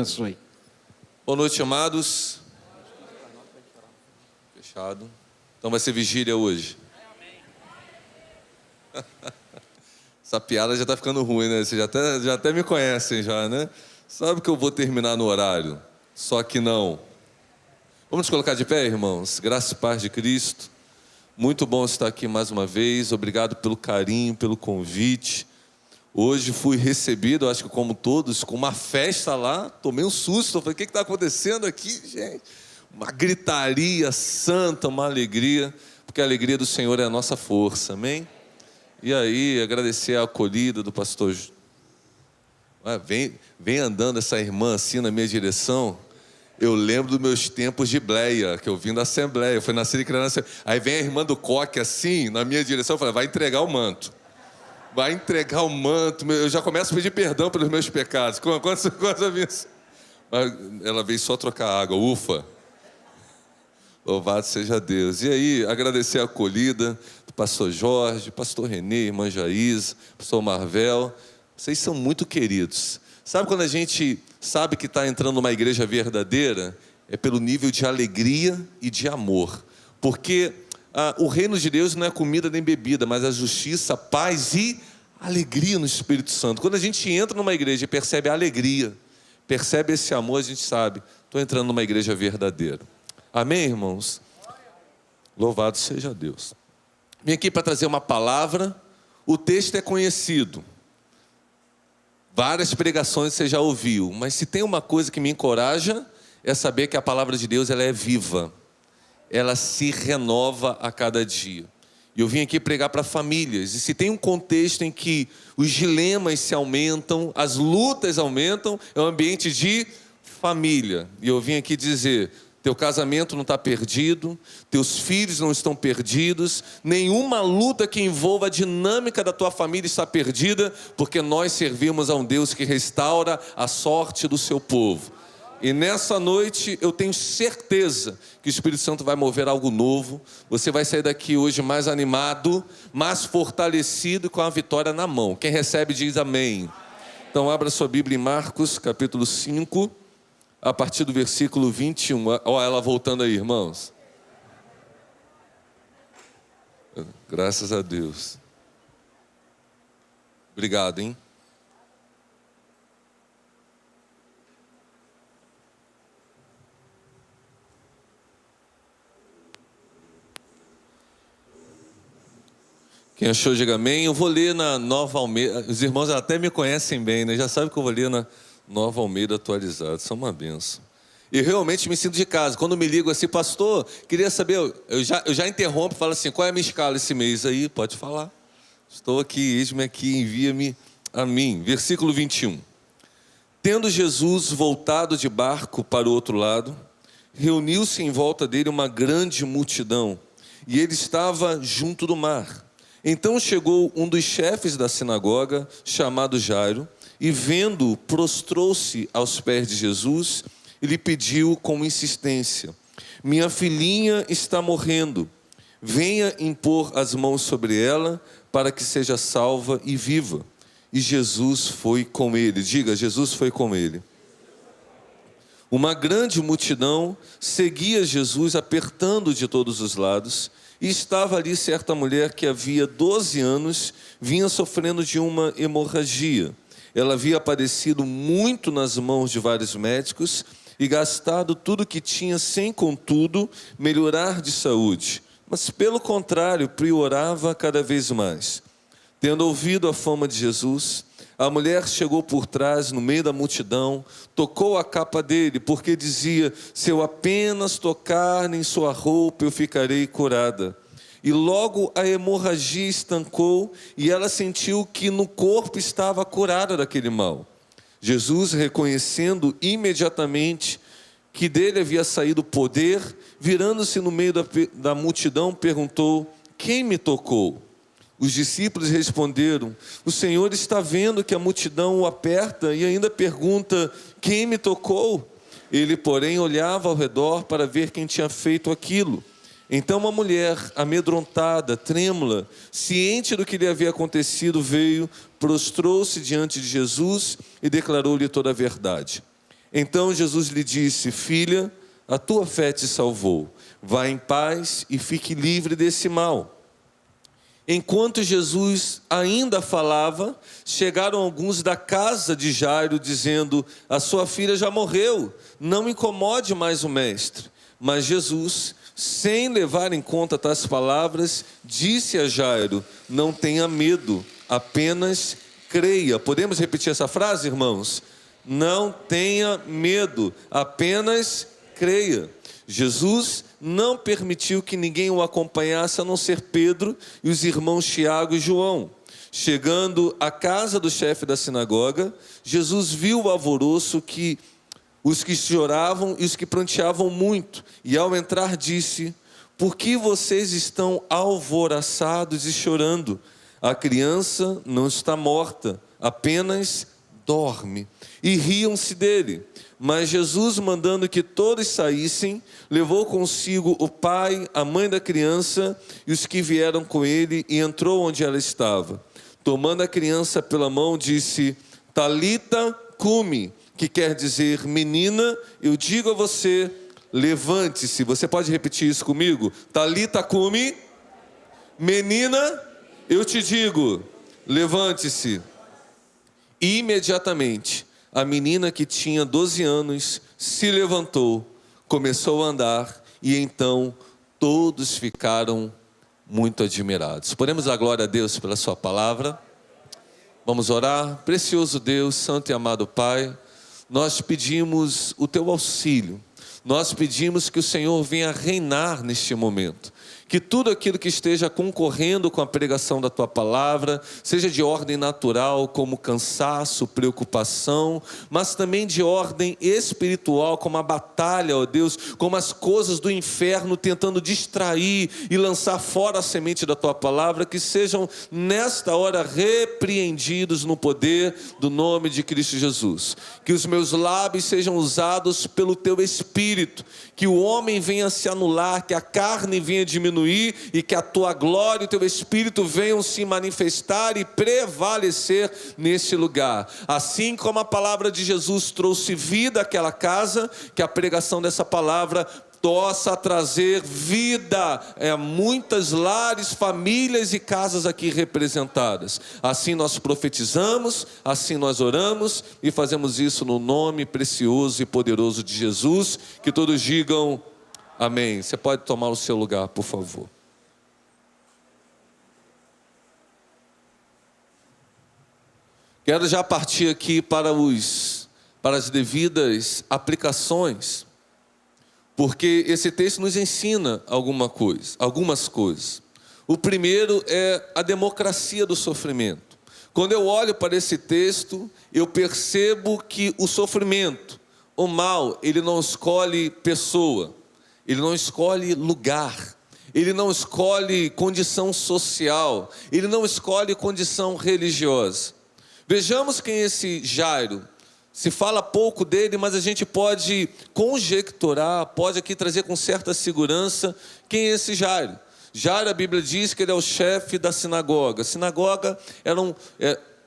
Abençoe. Boa noite, amados. Fechado. Então vai ser vigília hoje. Essa piada já está ficando ruim, né? Vocês já até me conhecem já, né? Sabe que eu vou terminar no horário. Só que não. Vamos nos colocar de pé, irmãos? Graça e paz de Cristo. Muito bom estar aqui mais uma vez. Obrigado pelo carinho, pelo convite. Hoje fui recebido, acho que como todos, com uma festa lá. Tomei um susto. Eu falei, o que está acontecendo aqui, gente? Uma gritaria santa, uma alegria. Porque a alegria do Senhor é a nossa força, amém? E aí, agradecer a acolhida do pastor. Vem andando essa irmã assim na minha direção. Eu lembro dos meus tempos de Bleia, que eu vim da Assembleia. Eu fui nascido e criado na Assembleia. Aí vem a irmã do coque assim, na minha direção. Eu falei, vai entregar o manto. Vai entregar o manto. Eu já começo a pedir perdão pelos meus pecados. Ela veio só trocar água. Ufa. Louvado seja Deus. E aí, agradecer a acolhida do pastor Jorge, pastor Renê, irmã Jaís, pastor Marvel. Vocês são muito queridos. Sabe quando a gente sabe que está entrando numa igreja verdadeira? É pelo nível de alegria e de amor. Porque o reino de Deus não é comida nem bebida, mas a justiça, a paz e alegria no Espírito Santo. Quando a gente entra numa igreja e percebe a alegria, percebe esse amor, a gente sabe, estou entrando numa igreja verdadeira. Amém, irmãos? Louvado seja Deus. Vim aqui para trazer uma palavra. O texto é conhecido. Várias pregações você já ouviu. Mas se tem uma coisa que me encoraja, é saber que a palavra de Deus ela é viva. Ela se renova a cada dia. E eu vim aqui pregar para famílias. E se tem um contexto em que os dilemas se aumentam, as lutas aumentam, é um ambiente de família. E eu vim aqui dizer... Teu casamento não está perdido, teus filhos não estão perdidos, nenhuma luta que envolva a dinâmica da tua família está perdida, porque nós servimos a um Deus que restaura a sorte do seu povo. E nessa noite eu tenho certeza que o Espírito Santo vai mover algo novo. Você vai sair daqui hoje mais animado, mais fortalecido e com a vitória na mão. Quem recebe diz amém. Então abra sua Bíblia em Marcos capítulo 5. A partir do versículo 21. Olha ela voltando aí, irmãos. Graças a Deus. Obrigado, hein? Quem achou, diga amém. Eu vou ler na Nova Almeida. Os irmãos até me conhecem bem, né? Já sabem que eu vou ler na Nova Almeida atualizada, são uma benção. E realmente me sinto de casa. Quando me ligo assim, pastor, queria saber, eu já interrompo e falo assim, qual é a minha escala esse mês aí? Pode falar. Estou aqui, eis-me aqui, envia-me a mim. Versículo 21. Tendo Jesus voltado de barco para o outro lado, reuniu-se em volta dele uma grande multidão, e ele estava junto do mar. Então chegou um dos chefes da sinagoga, chamado Jairo, e vendo, prostrou-se aos pés de Jesus e lhe pediu com insistência: minha filhinha está morrendo, venha impor as mãos sobre ela para que seja salva e viva. E Jesus foi com ele. Diga, Jesus foi com ele. Uma grande multidão seguia Jesus apertando de todos os lados, e estava ali certa mulher que havia 12 anos vinha sofrendo de uma hemorragia. Ela havia padecido muito nas mãos de vários médicos e gastado tudo que tinha sem, contudo, melhorar de saúde. Mas, pelo contrário, piorava cada vez mais. Tendo ouvido a fama de Jesus, a mulher chegou por trás, no meio da multidão, tocou a capa dele, porque dizia: se eu apenas tocar em sua roupa, eu ficarei curada. E logo a hemorragia estancou e ela sentiu que no corpo estava curada daquele mal. Jesus, reconhecendo imediatamente que dele havia saído poder, virando-se no meio da multidão, perguntou: quem me tocou? Os discípulos responderam: o Senhor está vendo que a multidão o aperta e ainda pergunta: quem me tocou? Ele, porém, olhava ao redor para ver quem tinha feito aquilo. Então uma mulher, amedrontada, trêmula, ciente do que lhe havia acontecido, veio, prostrou-se diante de Jesus e declarou-lhe toda a verdade. Então Jesus lhe disse: filha, a tua fé te salvou. Vá em paz e fique livre desse mal. Enquanto Jesus ainda falava, chegaram alguns da casa de Jairo, dizendo: a sua filha já morreu, não incomode mais o mestre. Mas Jesus, sem levar em conta tais palavras, disse a Jairo: não tenha medo, apenas creia. Podemos repetir essa frase, irmãos? Não tenha medo, apenas creia. Jesus não permitiu que ninguém o acompanhasse, a não ser Pedro e os irmãos Tiago e João. Chegando à casa do chefe da sinagoga, Jesus viu o alvoroço, os que choravam e os que pranteavam muito. E ao entrar disse: por que vocês estão alvoroçados e chorando? A criança não está morta, apenas dorme. E riam-se dele. Mas Jesus, mandando que todos saíssem, levou consigo o pai, a mãe da criança e os que vieram com ele, e entrou onde ela estava. Tomando a criança pela mão, disse: Talita cumi, que quer dizer: menina, eu digo a você, levante-se. Você pode repetir isso comigo? Talita cumi, menina, eu te digo, levante-se. E imediatamente a menina, que tinha 12 anos, se levantou, começou a andar, e então todos ficaram muito admirados. Podemos dar glória a Deus pela sua palavra? Vamos orar. Precioso Deus, santo e amado Pai, nós pedimos o teu auxílio, nós pedimos que o Senhor venha reinar neste momento, que tudo aquilo que esteja concorrendo com a pregação da tua palavra, seja de ordem natural, como cansaço, preocupação, mas também de ordem espiritual, como a batalha, ó Deus, como as coisas do inferno tentando distrair e lançar fora a semente da tua palavra, que sejam nesta hora repreendidos no poder do nome de Cristo Jesus. Que os meus lábios sejam usados pelo teu Espírito, que o homem venha se anular, que a carne venha diminuir, e que a tua glória e o teu Espírito venham se manifestar e prevalecer nesse lugar. Assim como a palavra de Jesus trouxe vida àquela casa, que a pregação dessa palavra possa trazer vida a muitas lares, famílias e casas aqui representadas. Assim nós profetizamos, assim nós oramos e fazemos isso no nome precioso e poderoso de Jesus. Que todos digam amém. Você pode tomar o seu lugar, por favor. Quero já partir aqui para as devidas aplicações, porque esse texto nos ensina algumas coisas. O primeiro é a democracia do sofrimento. Quando eu olho para esse texto, eu percebo que o sofrimento, o mal, ele não escolhe pessoa, ele não escolhe lugar, ele não escolhe condição social, ele não escolhe condição religiosa. Vejamos quem é esse Jairo. Se fala pouco dele, mas a gente pode conjecturar, pode aqui trazer com certa segurança quem é esse Jairo. Jairo, a Bíblia diz que ele é o chefe da sinagoga. A sinagoga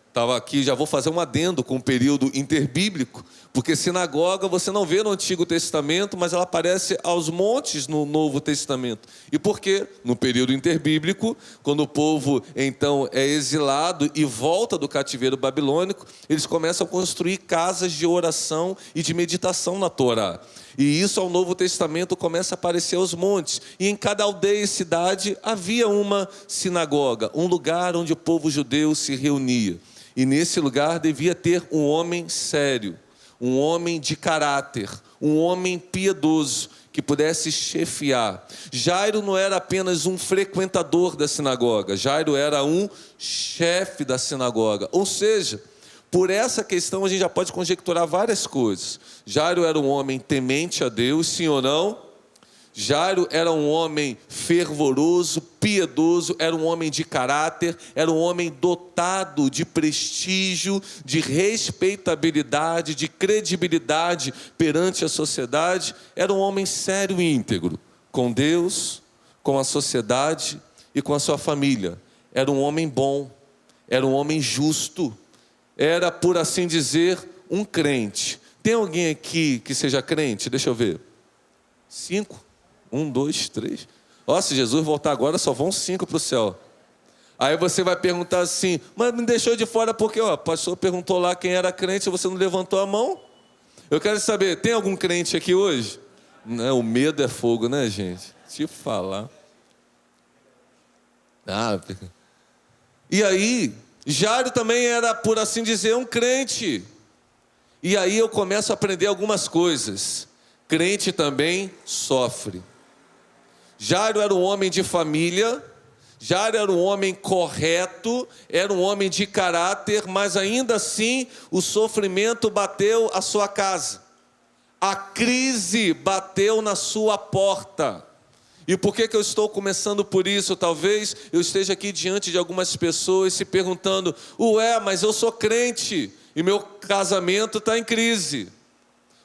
estava aqui, já vou fazer um adendo com o período interbíblico, porque sinagoga você não vê no Antigo Testamento, mas ela aparece aos montes no Novo Testamento. E por quê? No período interbíblico, quando o povo então é exilado e volta do cativeiro babilônico, eles começam a construir casas de oração e de meditação na Torá. E isso ao Novo Testamento começa a aparecer aos montes. E em cada aldeia e cidade havia uma sinagoga, um lugar onde o povo judeu se reunia. E nesse lugar devia ter um homem sério, um homem de caráter, um homem piedoso, que pudesse chefiar. Jairo não era apenas um frequentador da sinagoga, Jairo era um chefe da sinagoga. Ou seja, por essa questão a gente já pode conjecturar várias coisas. Jairo era um homem temente a Deus, sim ou não? Jairo era um homem fervoroso, piedoso, era um homem de caráter, era um homem dotado de prestígio, de respeitabilidade, de credibilidade perante a sociedade. Era um homem sério e íntegro, com Deus, com a sociedade e com a sua família. Era um homem bom, era um homem justo, era, por assim dizer, um crente. Tem alguém aqui que seja crente? Deixa eu ver. 5? 1, 2, 3. Ó, se Jesus voltar agora, só vão 5 para o céu. Aí você vai perguntar assim, mas me deixou de fora porque, ó, o pastor perguntou lá quem era crente, você não levantou a mão? Eu quero saber, tem algum crente aqui hoje? Não, o medo é fogo, né, gente? Te falar. E aí, Jairo também era, por assim dizer, um crente. E aí eu começo a aprender algumas coisas. Crente também sofre. Jairo era um homem de família, Jairo era um homem correto, era um homem de caráter, mas ainda assim o sofrimento bateu à sua casa. A crise bateu na sua porta. E por que eu estou começando por isso? Talvez eu esteja aqui diante de algumas pessoas se perguntando, ué, mas eu sou crente e meu casamento está em crise.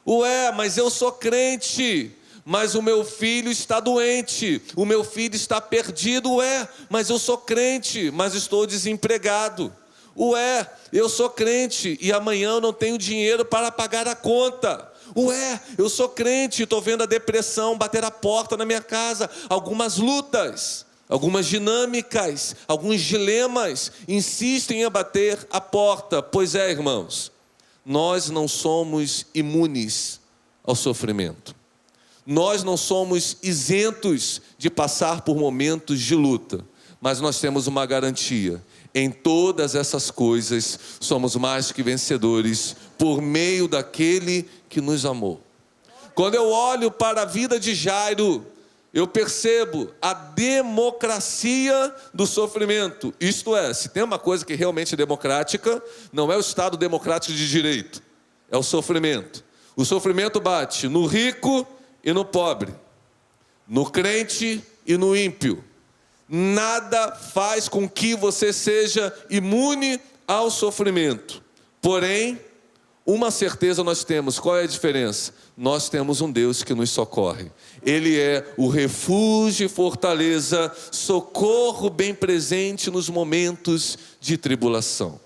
Ué, mas eu sou crente, mas o meu filho está doente, o meu filho está perdido. Ué, mas eu sou crente, mas estou desempregado. Ué, eu sou crente e amanhã eu não tenho dinheiro para pagar a conta. Ué, eu sou crente e estou vendo a depressão bater a porta na minha casa. Algumas lutas, algumas dinâmicas, alguns dilemas insistem em bater a porta. Pois é, irmãos, nós não somos imunes ao sofrimento. Nós não somos isentos de passar por momentos de luta, mas nós temos uma garantia. Em todas essas coisas, somos mais que vencedores por meio daquele que nos amou. Quando eu olho para a vida de Jairo, eu percebo a democracia do sofrimento. Isto é, se tem uma coisa que realmente é democrática, não é o Estado democrático de direito, é o sofrimento. O sofrimento bate no rico e no pobre, no crente e no ímpio. Nada faz com que você seja imune ao sofrimento. Porém, uma certeza nós temos. Qual é a diferença? Nós temos um Deus que nos socorre. Ele é o refúgio e fortaleza, socorro bem presente nos momentos de tribulação.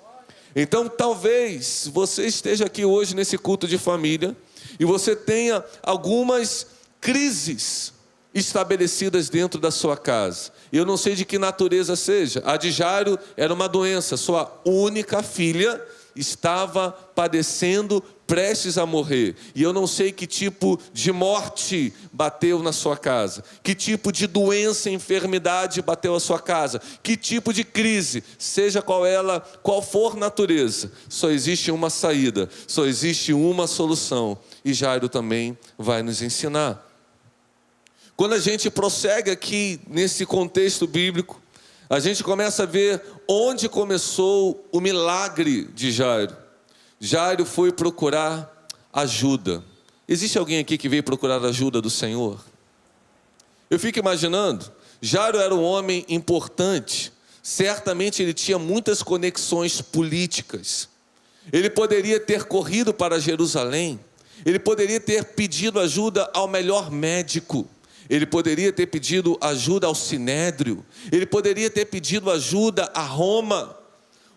Então, talvez você esteja aqui hoje nesse culto de família e você tenha algumas crises estabelecidas dentro da sua casa. Eu não sei de que natureza seja. A de Jairo era uma doença. Sua única filha estava padecendo, prestes a morrer. E eu não sei que tipo de morte bateu na sua casa. Que tipo de doença, enfermidade bateu na sua casa. Que tipo de crise, seja qual for natureza. Só existe uma saída. Só existe uma solução. E Jairo também vai nos ensinar. Quando a gente prossegue aqui nesse contexto bíblico, a gente começa a ver onde começou o milagre de Jairo. Jairo foi procurar ajuda. Existe alguém aqui que veio procurar ajuda do Senhor? Eu fico imaginando, Jairo era um homem importante, certamente ele tinha muitas conexões políticas. Ele poderia ter corrido para Jerusalém, ele poderia ter pedido ajuda ao melhor médico. Ele poderia ter pedido ajuda ao Sinédrio. Ele poderia ter pedido ajuda a Roma.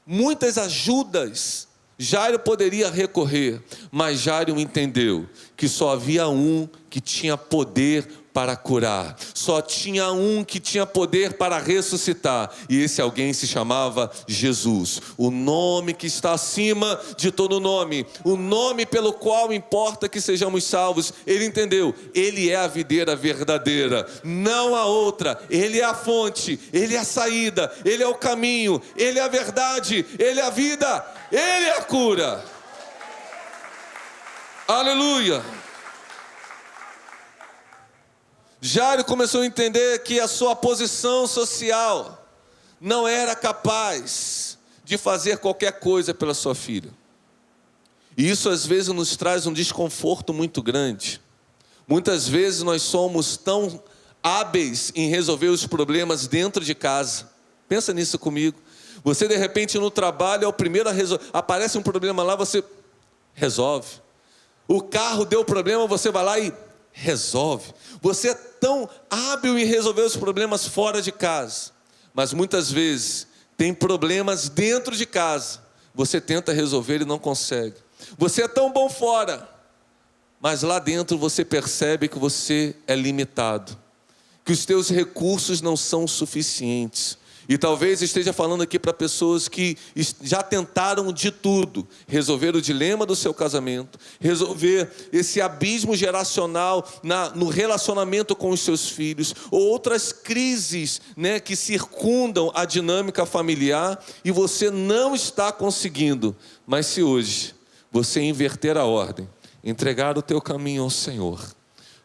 Muitas ajudas Jairo poderia recorrer, mas Jairo entendeu que só havia um que tinha poder para curar. Só tinha um que tinha poder para ressuscitar. E esse alguém se chamava Jesus. O nome que está acima de todo nome. O nome pelo qual importa que sejamos salvos. Ele entendeu. Ele é a videira verdadeira. Não há outra. Ele é a fonte. Ele é a saída. Ele é o caminho. Ele é a verdade. Ele é a vida. Ele é a cura. Aleluia. Jairo começou a entender que a sua posição social não era capaz de fazer qualquer coisa pela sua filha. E isso às vezes nos traz um desconforto muito grande. Muitas vezes nós somos tão hábeis em resolver os problemas dentro de casa. Pensa nisso comigo. Você de repente no trabalho é o primeiro a resolver. Aparece um problema lá, você resolve. O carro deu problema, você vai lá e resolve. Você é tão hábil em resolver os problemas fora de casa, mas muitas vezes tem problemas dentro de casa. Você tenta resolver e não consegue. Você é tão bom fora, mas lá dentro você percebe que você é limitado, que os teus recursos não são suficientes. E talvez esteja falando aqui para pessoas que já tentaram de tudo, resolver o dilema do seu casamento, resolver esse abismo geracional no relacionamento com os seus filhos, ou outras crises, né, que circundam a dinâmica familiar, e você não está conseguindo. Mas se hoje você inverter a ordem, entregar o teu caminho ao Senhor,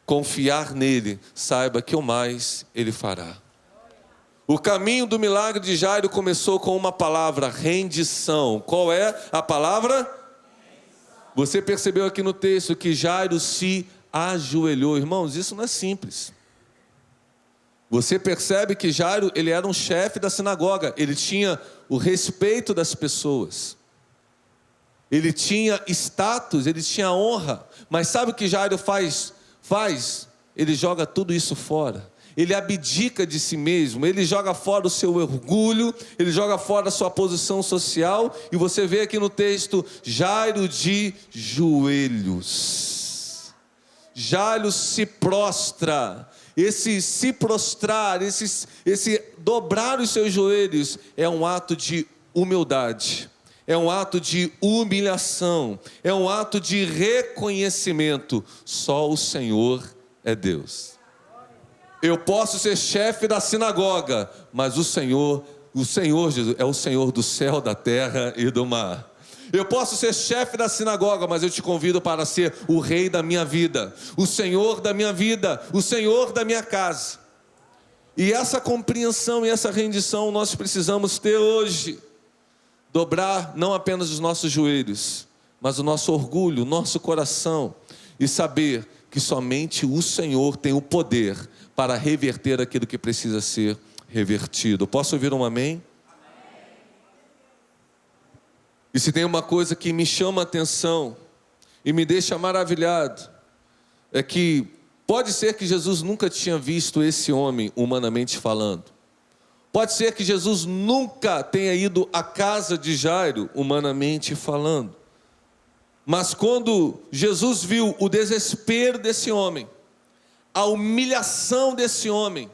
confiar nele, saiba que o mais Ele fará. O caminho do milagre de Jairo começou com uma palavra: rendição. Qual é a palavra? Rendição. Você percebeu aqui no texto que Jairo se ajoelhou. Irmãos, isso não é simples. Você percebe que Jairo, ele era um chefe da sinagoga. Ele tinha o respeito das pessoas. Ele tinha status, ele tinha honra. Mas sabe o que Jairo faz? Ele joga tudo isso fora. Ele abdica de si mesmo, ele joga fora o seu orgulho, ele joga fora a sua posição social, e você vê aqui no texto, Jairo de joelhos. Jairo se prostra. Esse se prostrar, esse dobrar os seus joelhos, é um ato de humildade, é um ato de humilhação, é um ato de reconhecimento. Só o Senhor é Deus. Eu posso ser chefe da sinagoga, mas o Senhor Jesus é o Senhor do céu, da terra e do mar. Eu posso ser chefe da sinagoga, mas eu te convido para ser o rei da minha vida, o Senhor da minha vida, o Senhor da minha casa. E essa compreensão e essa rendição nós precisamos ter hoje. Dobrar não apenas os nossos joelhos, mas o nosso orgulho, o nosso coração, e saber que somente o Senhor tem o poder para reverter aquilo que precisa ser revertido. Posso ouvir um amém? Amém. E se tem uma coisa que me chama a atenção e me deixa maravilhado, é que pode ser que Jesus nunca tinha visto esse homem humanamente falando. Pode ser que Jesus nunca tenha ido à casa de Jairo humanamente falando. Mas quando Jesus viu o desespero desse homem, a humilhação desse homem,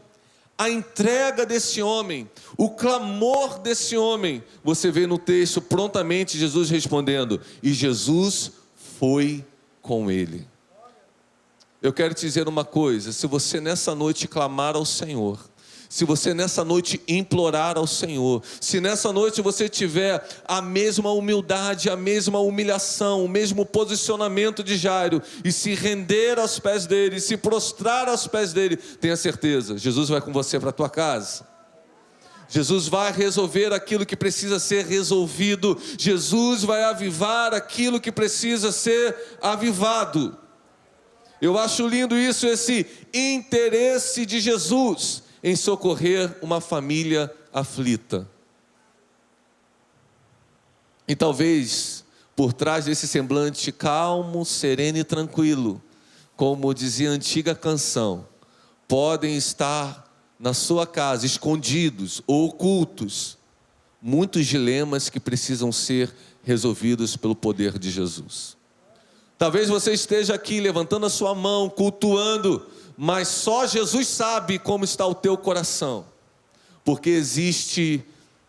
a entrega desse homem, o clamor desse homem, você vê no texto prontamente Jesus respondendo: e Jesus foi com ele. Eu quero te dizer uma coisa: se você nessa noite clamar ao Senhor, se você nessa noite implorar ao Senhor, se nessa noite você tiver a mesma humildade, a mesma humilhação, o mesmo posicionamento de Jairo, e se render aos pés dele, se prostrar aos pés dele, tenha certeza, Jesus vai com você para a tua casa. Jesus vai resolver aquilo que precisa ser resolvido. Jesus vai avivar aquilo que precisa ser avivado. Eu acho lindo isso, esse interesse de Jesus em socorrer uma família aflita. E talvez por trás desse semblante calmo, sereno e tranquilo, como dizia a antiga canção, podem estar na sua casa, escondidos ou ocultos, muitos dilemas que precisam ser resolvidos pelo poder de Jesus. Talvez você esteja aqui levantando a sua mão, cultuando, mas só Jesus sabe como está o teu coração, porque existe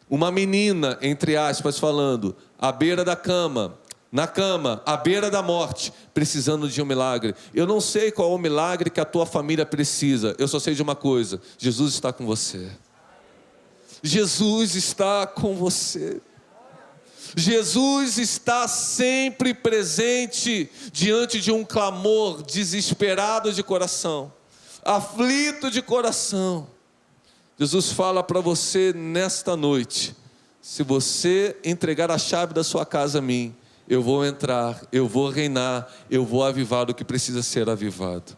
uma menina, entre aspas falando, à beira da cama, na cama, à beira da morte, precisando de um milagre. Eu não sei qual é o milagre que a tua família precisa, eu só sei de uma coisa: Jesus está com você. Jesus está com você. Jesus está sempre presente diante de um clamor desesperado de coração, aflito de coração. Jesus fala para você nesta noite: se você entregar a chave da sua casa a mim, eu vou entrar, eu vou reinar, eu vou avivar o que precisa ser avivado.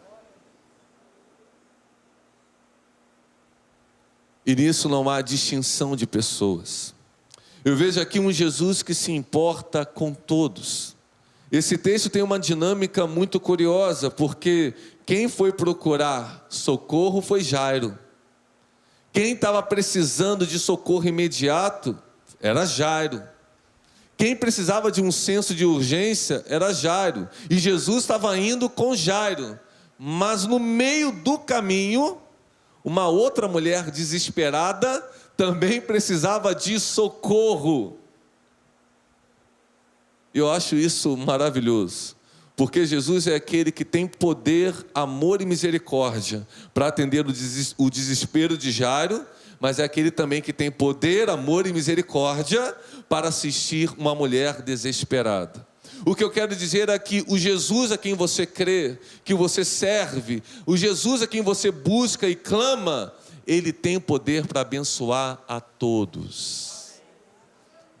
E nisso não há distinção de pessoas. Eu vejo aqui um Jesus que se importa com todos. Esse texto tem uma dinâmica muito curiosa, porque quem foi procurar socorro foi Jairo. Quem estava precisando de socorro imediato era Jairo. Quem precisava de um senso de urgência era Jairo. E Jesus estava indo com Jairo. Mas no meio do caminho, uma outra mulher desesperada também precisava de socorro. Eu acho isso maravilhoso. Porque Jesus é aquele que tem poder, amor e misericórdia para atender o desespero de Jairo, mas é aquele também que tem poder, amor e misericórdia para assistir uma mulher desesperada. O que eu quero dizer é que o Jesus a quem você crê, que você serve, o Jesus a quem você busca e clama, ele tem poder para abençoar a todos.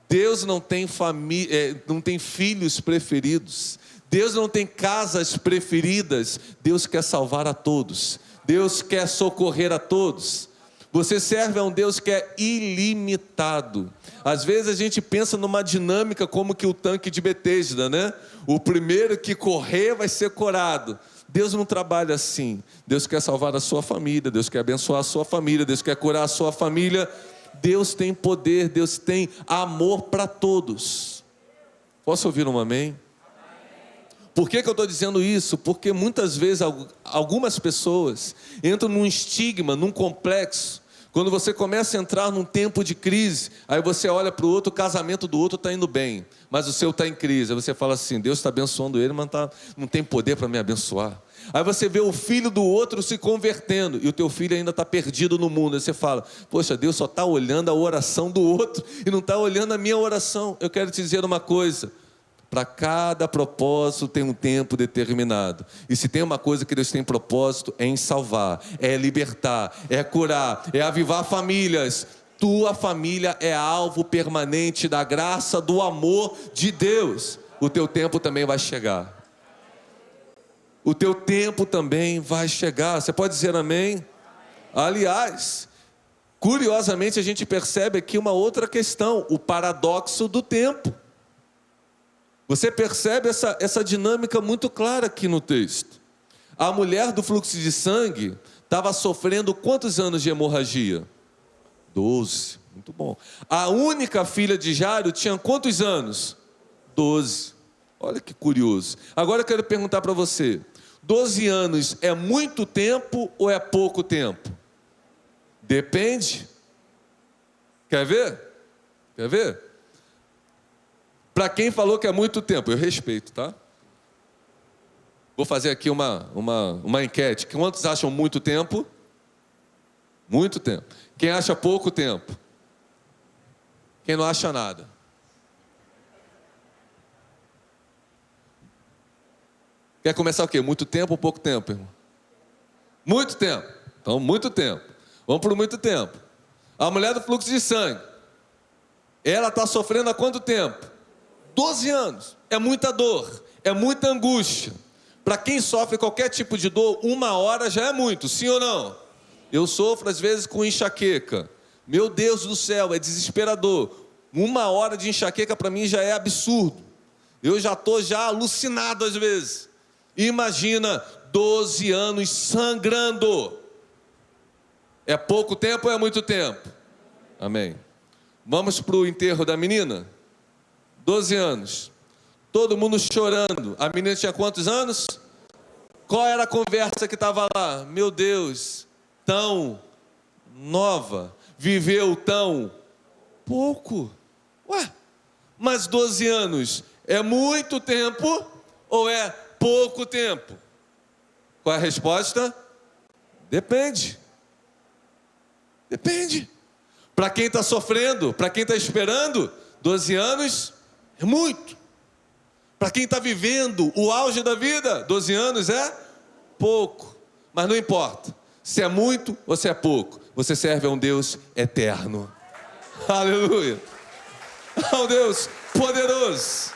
Deus não tem não tem filhos preferidos. Deus não tem casas preferidas. Deus quer salvar a todos. Deus quer socorrer a todos. Você serve a um Deus que é ilimitado. Às vezes a gente pensa numa dinâmica como que o tanque de Betesda, né? O primeiro que correr vai ser curado. Deus não trabalha assim. Deus quer salvar a sua família. Deus quer abençoar a sua família. Deus quer curar a sua família. Deus tem poder. Deus tem amor para todos. Posso ouvir um amém? Por que eu estou dizendo isso? Porque muitas vezes algumas pessoas entram num estigma, num complexo. Quando você começa a entrar num tempo de crise, aí você olha para o outro, o casamento do outro está indo bem, mas o seu está em crise. Aí você fala assim, Deus está abençoando ele, mas não tem poder para me abençoar. Aí você vê o filho do outro se convertendo, e o teu filho ainda está perdido no mundo. Aí você fala, poxa, Deus só está olhando a oração do outro, e não está olhando a minha oração. Eu quero te dizer uma coisa. Para cada propósito tem um tempo determinado. E se tem uma coisa que Deus tem propósito, é em salvar, é libertar, é curar, é avivar famílias. Tua família é alvo permanente da graça, do amor de Deus. O teu tempo também vai chegar. O teu tempo também vai chegar. Você pode dizer amém? Aliás, curiosamente a gente percebe aqui uma outra questão, o paradoxo do tempo. Você percebe essa dinâmica muito clara aqui no texto. A mulher do fluxo de sangue estava sofrendo quantos anos de hemorragia? 12, muito bom. A única filha de Jairo tinha quantos anos? 12. Olha que curioso. Agora eu quero perguntar para você, 12 anos é muito tempo ou é pouco tempo? Depende. Quer ver? Quer ver? Para quem falou que é muito tempo, eu respeito, tá? Vou fazer aqui uma enquete. Quantos acham muito tempo? Muito tempo. Quem acha pouco tempo? Quem não acha nada? Quer começar o quê? Muito tempo ou pouco tempo, irmão? Muito tempo. Então, muito tempo. Vamos para o muito tempo. A mulher do fluxo de sangue. Ela está sofrendo há quanto tempo? 12 anos, é muita dor, é muita angústia. Para quem sofre qualquer tipo de dor, 1 hora já é muito, sim ou não? Eu sofro às vezes com enxaqueca. Meu Deus do céu, é desesperador. 1 hora de enxaqueca para mim já é absurdo. Eu já estou alucinado às vezes. Imagina 12 anos sangrando. É pouco tempo ou é muito tempo? Amém. Vamos para o enterro da menina? 12 anos, todo mundo chorando. A menina tinha quantos anos? Qual era a conversa que estava lá? Meu Deus, tão nova, viveu tão pouco. Ué, mas 12 anos é muito tempo ou é pouco tempo? Qual é a resposta? Depende. Depende. Para quem está sofrendo, para quem está esperando, 12 anos é muito. Para quem está vivendo o auge da vida, 12 anos é pouco. Mas não importa se é muito ou se é pouco. Você serve a um Deus eterno. Aleluia. A um Deus poderoso.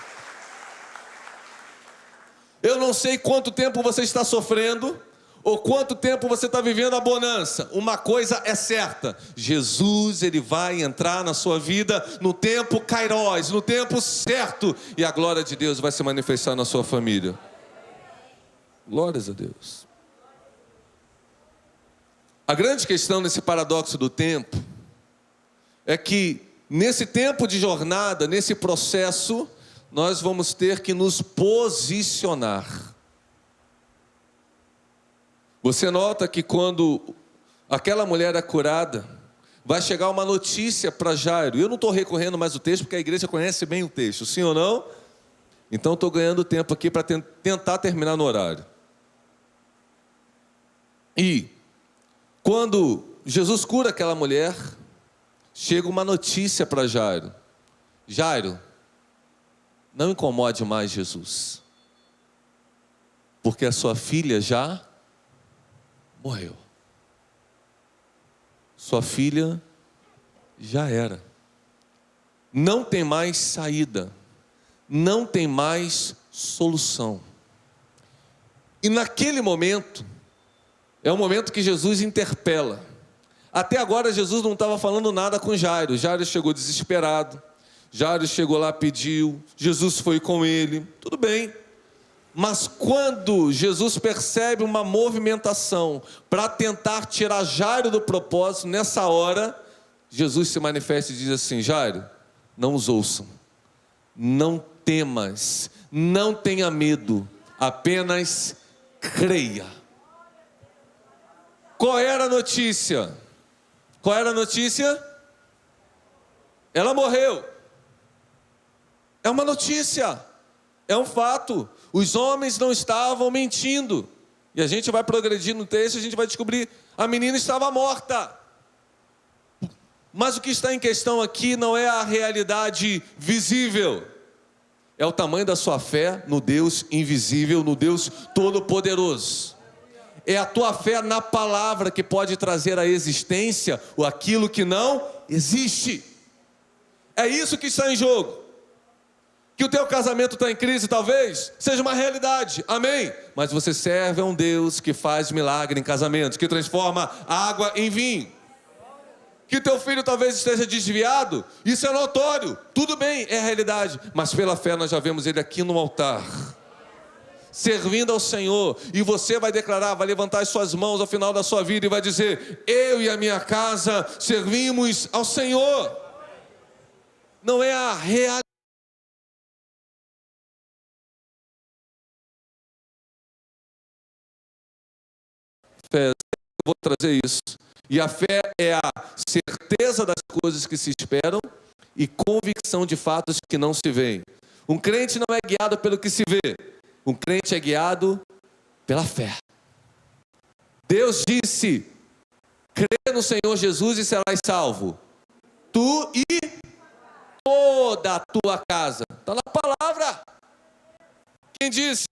Eu não sei quanto tempo você está sofrendo, ou quanto tempo você está vivendo a bonança. Uma coisa é certa: Jesus, ele vai entrar na sua vida no tempo kairós, no tempo certo, e a glória de Deus vai se manifestar na sua família. Glórias a Deus. A grande questão nesse paradoxo do tempo é que nesse tempo de jornada, nesse processo, nós vamos ter que nos posicionar. Você nota que quando aquela mulher é curada, vai chegar uma notícia para Jairo. Eu não estou recorrendo mais o texto, porque a igreja conhece bem o texto, sim ou não? Então estou ganhando tempo aqui para tentar terminar no horário. E quando Jesus cura aquela mulher, chega uma notícia para Jairo. Jairo, não incomode mais Jesus, porque a sua filha já morreu. Sua filha já era. Não tem mais saída. Não tem mais solução. E naquele momento, é o momento que Jesus interpela. Até agora Jesus não estava falando nada com Jairo. Jairo chegou desesperado. Jairo chegou lá, pediu. Jesus foi com ele. Tudo bem. Mas quando Jesus percebe uma movimentação para tentar tirar Jairo do propósito, nessa hora, Jesus se manifesta e diz assim: Jairo, não os ouçam. Não temas. Não tenha medo. Apenas creia. Qual era a notícia? Qual era a notícia? Ela morreu. É uma notícia. É um fato. Os homens não estavam mentindo. E a gente vai progredir no texto, a gente vai descobrir, a menina estava morta. Mas o que está em questão aqui não é a realidade visível. É o tamanho da sua fé no Deus invisível, no Deus todo-poderoso. É a tua fé na palavra que pode trazer à existência aquilo que não existe. É isso que está em jogo. Que o teu casamento está em crise, talvez seja uma realidade, amém? Mas você serve a um Deus que faz milagre em casamentos, que transforma água em vinho. Que teu filho talvez esteja desviado, isso é notório, tudo bem, é a realidade. Mas pela fé nós já vemos ele aqui no altar, servindo ao Senhor. E você vai declarar, vai levantar as suas mãos ao final da sua vida e vai dizer: eu e a minha casa servimos ao Senhor. Não é a realidade. Eu vou trazer isso. E a fé é a certeza das coisas que se esperam e convicção de fatos que não se veem. Um crente não é guiado pelo que se vê. Um crente é guiado pela fé. Deus disse: crê no Senhor Jesus e serás salvo, tu e toda a tua casa. Está na palavra. Quem disse?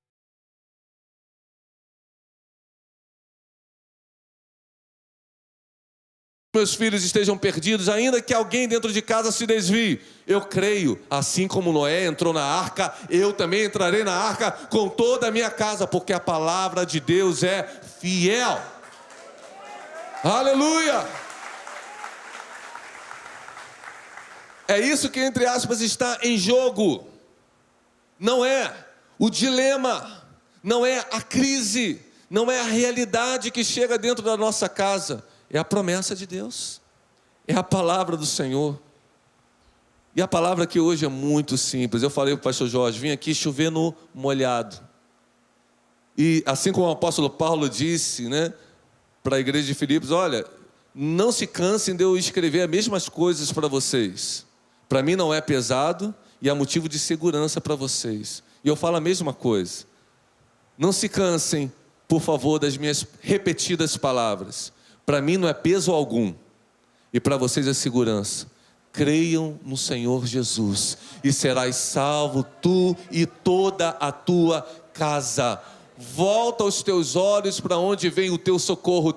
Meus filhos estejam perdidos, ainda que alguém dentro de casa se desvie. Eu creio, assim como Noé entrou na arca, eu também entrarei na arca com toda a minha casa, porque a palavra de Deus é fiel. Aleluia! É isso que, entre aspas, está em jogo. Não é o dilema, não é a crise, não é a realidade que chega dentro da nossa casa. É a promessa de Deus, é a palavra do Senhor. E a palavra aqui hoje é muito simples. Eu falei para o pastor Jorge: vim aqui chover no molhado. E assim como o apóstolo Paulo disse, para a igreja de Filipos: olha, não se cansem de eu escrever as mesmas coisas para vocês. Para mim não é pesado e é motivo de segurança para vocês. E eu falo a mesma coisa. Não se cansem, por favor, das minhas repetidas palavras. Para mim não é peso algum, e para vocês é segurança. Creiam no Senhor Jesus, e serás salvo, tu e toda a tua casa. Volta os teus olhos para onde vem o teu socorro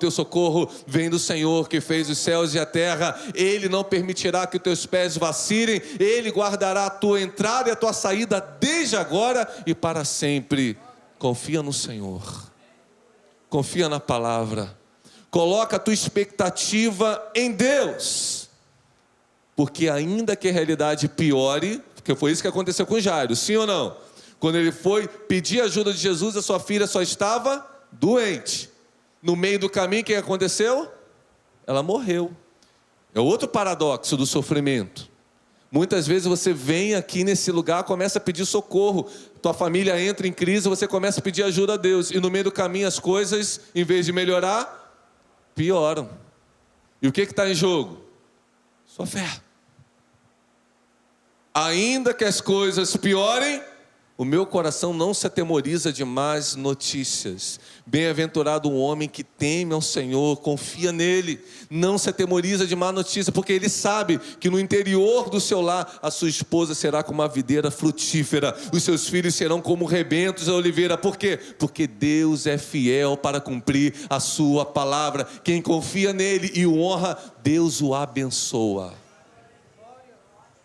vem do Senhor que fez os céus e a terra. Ele não permitirá que os teus pés vacilem, Ele guardará a tua entrada e a tua saída desde agora e para sempre. Confia no Senhor, confia na palavra. Coloca a tua expectativa em Deus, porque ainda que a realidade piore, porque foi isso que aconteceu com Jairo, sim ou não? Quando ele foi pedir ajuda de Jesus, a sua filha só estava doente. No meio do caminho, o que aconteceu? Ela morreu. É outro paradoxo do sofrimento. Muitas vezes você vem aqui nesse lugar, começa a pedir socorro, tua família entra em crise, você começa a pedir ajuda a Deus, e no meio do caminho as coisas, em vez de melhorar, pioram. E o que está em jogo? Sua fé. Ainda que as coisas piorem, o meu coração não se atemoriza de más notícias. Bem-aventurado o homem que teme ao Senhor, confia nele, não se atemoriza de má notícia, porque ele sabe que no interior do seu lar, a sua esposa será como uma videira frutífera, os seus filhos serão como rebentos da oliveira. Por quê? Porque Deus é fiel para cumprir a sua palavra. Quem confia nele e o honra, Deus o abençoa.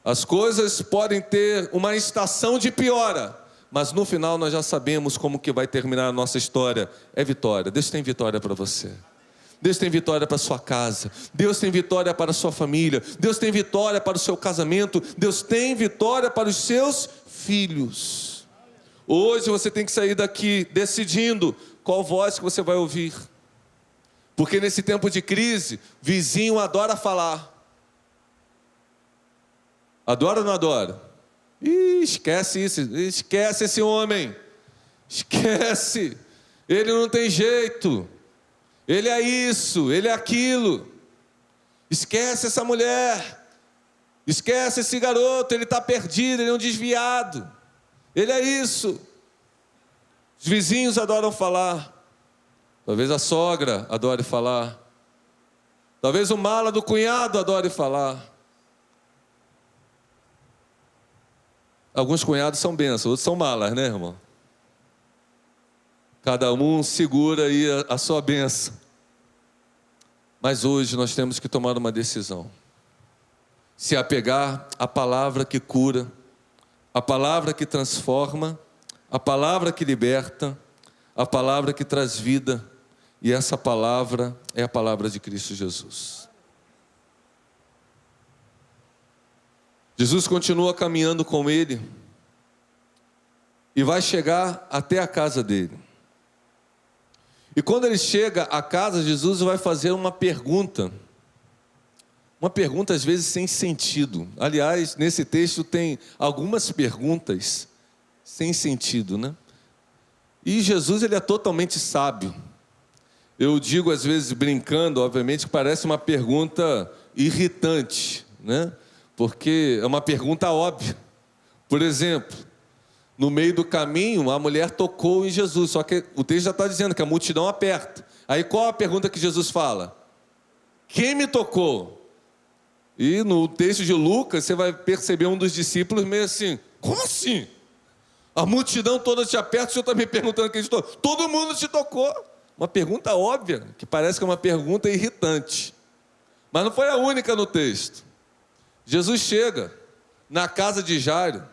As coisas podem ter uma estação de piora, mas no final nós já sabemos como que vai terminar a nossa história. É vitória. Deus tem vitória para você. Deus tem vitória para a sua casa. Deus tem vitória para a sua família. Deus tem vitória para o seu casamento. Deus tem vitória para os seus filhos. Hoje você tem que sair daqui decidindo qual voz que você vai ouvir. Porque nesse tempo de crise, vizinho adora falar. Adora ou não adora? Esquece isso, esquece esse homem, esquece, ele não tem jeito, ele é isso, ele é aquilo, esquece essa mulher, esquece esse garoto, ele está perdido, ele é um desviado, ele é isso. Os vizinhos adoram falar, talvez a sogra adore falar, talvez o mala do cunhado adore falar. Alguns cunhados são bênçãos, outros são malas, né, irmão? Cada um segura aí a sua bênção. Mas hoje nós temos que tomar uma decisão. Se apegar à palavra que cura, à palavra que transforma, à palavra que liberta, à palavra que traz vida. E essa palavra é a palavra de Cristo Jesus. Jesus continua caminhando com ele e vai chegar até a casa dele. E quando ele chega à casa, Jesus vai fazer uma pergunta às vezes sem sentido. Aliás, nesse texto tem algumas perguntas sem sentido, né? E Jesus, ele é totalmente sábio. Eu digo às vezes brincando, obviamente, que parece uma pergunta irritante, né? Porque é uma pergunta óbvia. Por exemplo, no meio do caminho, a mulher tocou em Jesus, só que o texto já está dizendo que a multidão aperta. Aí qual a pergunta que Jesus fala? Quem me tocou? E no texto de Lucas, você vai perceber um dos discípulos meio assim, como assim? A multidão toda te aperta, o senhor está me perguntando quem te tocou? Todo mundo te tocou. Uma pergunta óbvia, que parece que é uma pergunta irritante. Mas não foi a única no texto. Jesus chega na casa de Jairo,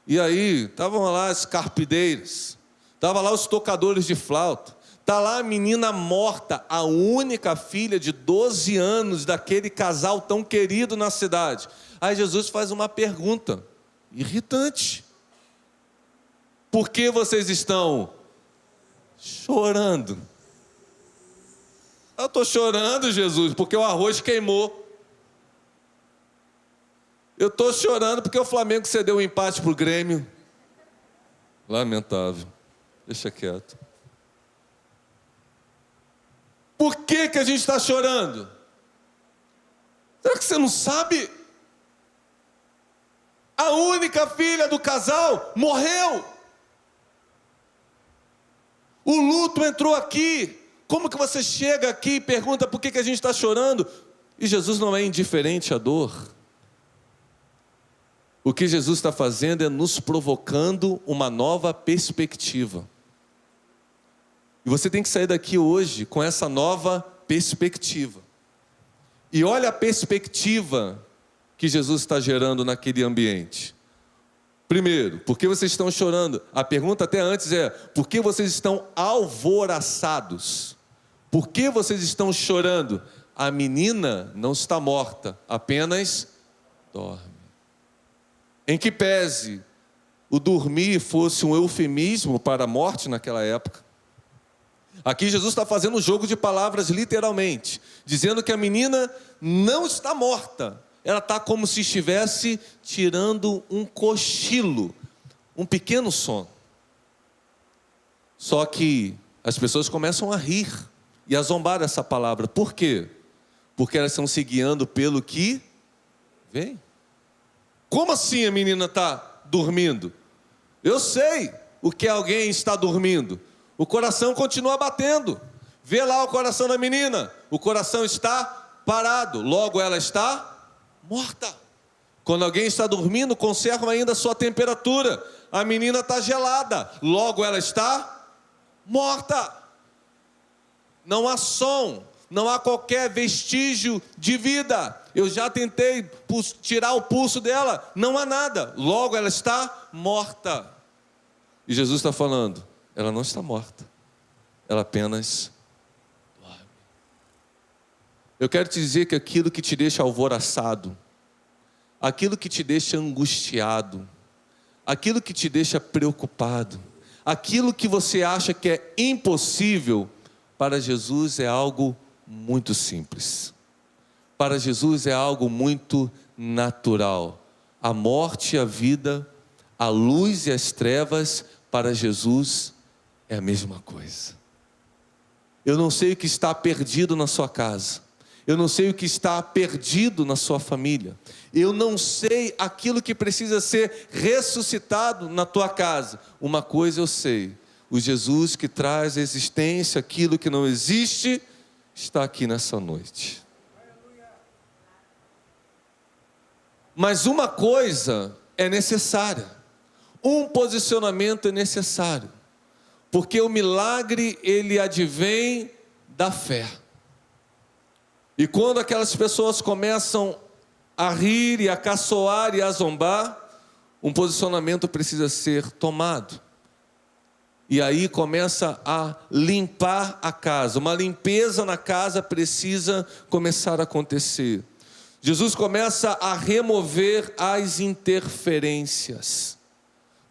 e aí estavam lá as carpideiras, estavam lá os tocadores de flauta, está lá a menina morta, a única filha de 12 anos daquele casal tão querido na cidade. Aí Jesus faz uma pergunta irritante: por que vocês estão chorando? Eu estou chorando, Jesus, porque o arroz queimou. Eu estou chorando porque o Flamengo cedeu um empate para o Grêmio. Lamentável. Deixa quieto. Por que a gente está chorando? Será que você não sabe? A única filha do casal morreu. O luto entrou aqui. Como que você chega aqui e pergunta por que a gente está chorando? E Jesus não é indiferente à dor. O que Jesus está fazendo é nos provocando uma nova perspectiva. E você tem que sair daqui hoje com essa nova perspectiva. E olha a perspectiva que Jesus está gerando naquele ambiente. Primeiro, por que vocês estão chorando? A pergunta até antes é, por que vocês estão alvoroçados? Por que vocês estão chorando? A menina não está morta, apenas dorme. Em que pese o dormir fosse um eufemismo para a morte naquela época. Aqui Jesus está fazendo um jogo de palavras literalmente, dizendo que a menina não está morta, ela está como se estivesse tirando um cochilo, um pequeno sono. Só que as pessoas começam a rir e a zombar dessa palavra. Por quê? Porque elas estão se guiando pelo que vem. Como assim a menina está dormindo? Eu sei o que alguém está dormindo. O coração continua batendo. Vê lá o coração da menina. O coração está parado. Logo ela está morta. Quando alguém está dormindo, conserva ainda a sua temperatura. A menina está gelada. Logo ela está morta. Não há som. Não há qualquer vestígio de vida. Eu já tentei tirar o pulso dela. Não há nada. Logo ela está morta. E Jesus está falando, ela não está morta. Ela apenas dorme. Eu quero te dizer que aquilo que te deixa alvoroçado, aquilo que te deixa angustiado, aquilo que te deixa preocupado, aquilo que você acha que é impossível, para Jesus é algo muito simples. Para Jesus é algo muito natural. A morte e a vida, a luz e as trevas, para Jesus é a mesma coisa. Eu não sei o que está perdido na sua casa. Eu não sei o que está perdido na sua família. Eu não sei aquilo que precisa ser ressuscitado na tua casa. Uma coisa eu sei: o Jesus que traz à existência aquilo que não existe, está aqui nessa noite. Mas uma coisa é necessária. Um posicionamento é necessário. Porque o milagre, ele advém da fé. E quando aquelas pessoas começam a rir e a caçoar e a zombar, um posicionamento precisa ser tomado. E aí começa a limpar a casa. Uma limpeza na casa precisa começar a acontecer. Jesus começa a remover as interferências.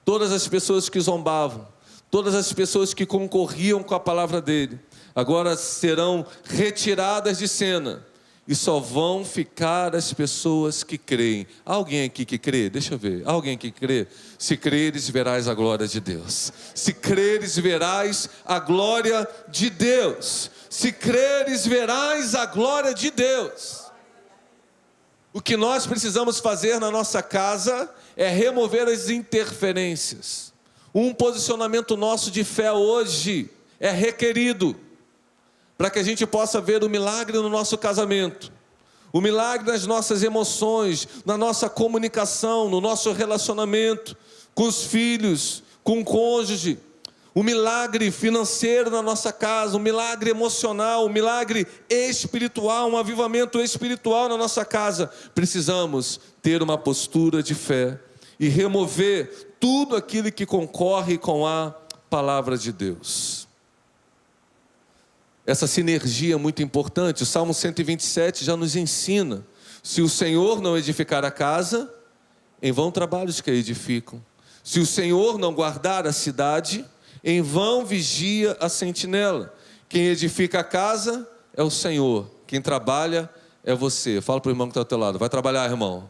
Todas as pessoas que zombavam, todas as pessoas que concorriam com a palavra dele, agora serão retiradas de cena. E só vão ficar as pessoas que creem. Há alguém aqui que crê? Deixa eu ver. Há alguém que crê? Se creres, verás a glória de Deus. Se creres, verás a glória de Deus. Se creres, verás a glória de Deus. O que nós precisamos fazer na nossa casa é remover as interferências. Um posicionamento nosso de fé hoje é requerido, para que a gente possa ver o milagre no nosso casamento, o milagre nas nossas emoções, na nossa comunicação, no nosso relacionamento com os filhos, com o cônjuge, o milagre financeiro na nossa casa, o milagre emocional, o milagre espiritual, um avivamento espiritual na nossa casa. Precisamos ter uma postura de fé e remover tudo aquilo que concorre com a palavra de Deus. Essa sinergia é muito importante. O Salmo 127 já nos ensina: se o Senhor não edificar a casa, em vão trabalhos que a edificam. Se o Senhor não guardar a cidade, em vão vigia a sentinela. Quem edifica a casa é o Senhor. Quem trabalha é você. Fala para o irmão que está ao teu lado: vai trabalhar, irmão.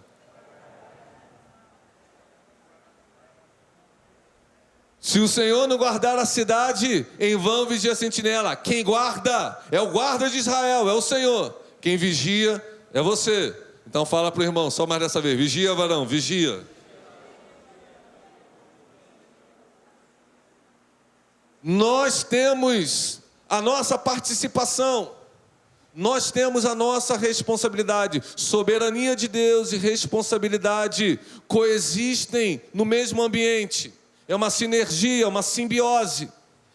Se o Senhor não guardar a cidade, em vão vigia a sentinela. Quem guarda é o guarda de Israel, é o Senhor. Quem vigia é você. Então fala para o irmão, só mais dessa vez: vigia, varão, vigia. Nós temos a nossa participação, nós temos a nossa responsabilidade. Soberania de Deus e responsabilidade coexistem no mesmo ambiente. É uma sinergia, uma simbiose.